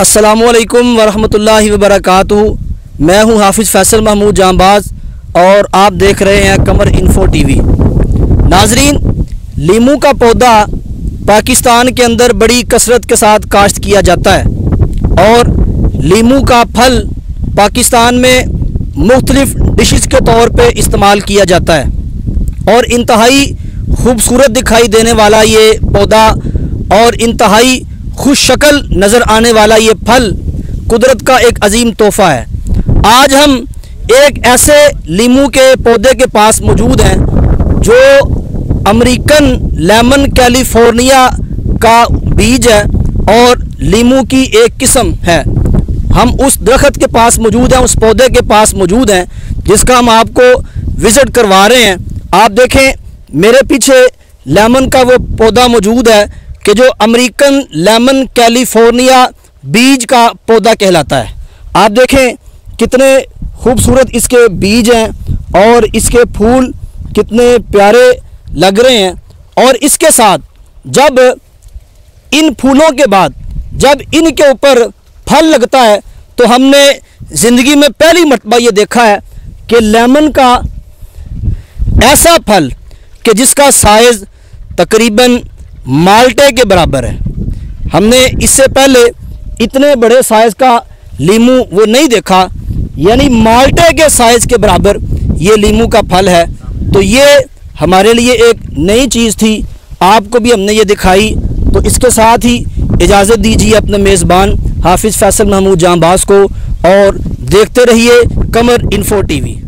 अस्सलामुअलैकुम वरहमतुल्लाहि वबरकातुहू। मैं हूं हाफिज़ फैसल महमूद जांबाज और आप देख रहे हैं कमर इन्फो टीवी। नाजरीन, लीमू का पौधा पाकिस्तान के अंदर बड़ी कसरत के साथ काश्त किया जाता है और लीमू का फल पाकिस्तान में मुख्तलिफ डिशेस के तौर पे इस्तेमाल किया जाता है और इंतहाई खूबसूरत दिखाई देने वाला ये पौधा और इंतहाई खुश शक्ल नज़र आने वाला ये फल कुदरत का एक अजीम तोहफ़ा है। आज हम एक ऐसे लीमू के पौधे के पास मौजूद हैं जो अमेरिकन लेमन कैलिफोर्निया का बीज है और लीमू की एक किस्म है। हम उस दरख्त के पास मौजूद हैं, उस पौधे के पास मौजूद हैं जिसका हम आपको विज़िट करवा रहे हैं। आप देखें मेरे पीछे लेमन का वो पौधा मौजूद है कि जो अमेरिकन लेमन कैलिफोर्निया बीज का पौधा कहलाता है। आप देखें कितने खूबसूरत इसके बीज हैं और इसके फूल कितने प्यारे लग रहे हैं। और इसके साथ जब इन फूलों के बाद जब इनके ऊपर फल लगता है तो हमने ज़िंदगी में पहली मरतबा ये देखा है कि लेमन का ऐसा फल कि जिसका साइज़ तकरीबन माल्टे के बराबर है। हमने इससे पहले इतने बड़े साइज़ का लीमू वो नहीं देखा, यानी माल्टे के साइज़ के बराबर ये लीमू का फल है। तो ये हमारे लिए एक नई चीज़ थी, आपको भी हमने ये दिखाई। तो इसके साथ ही इजाज़त दीजिए अपने मेज़बान हाफिज़ फैसल महमूद जांबाज को और देखते रहिए कमर इन्फो टीवी।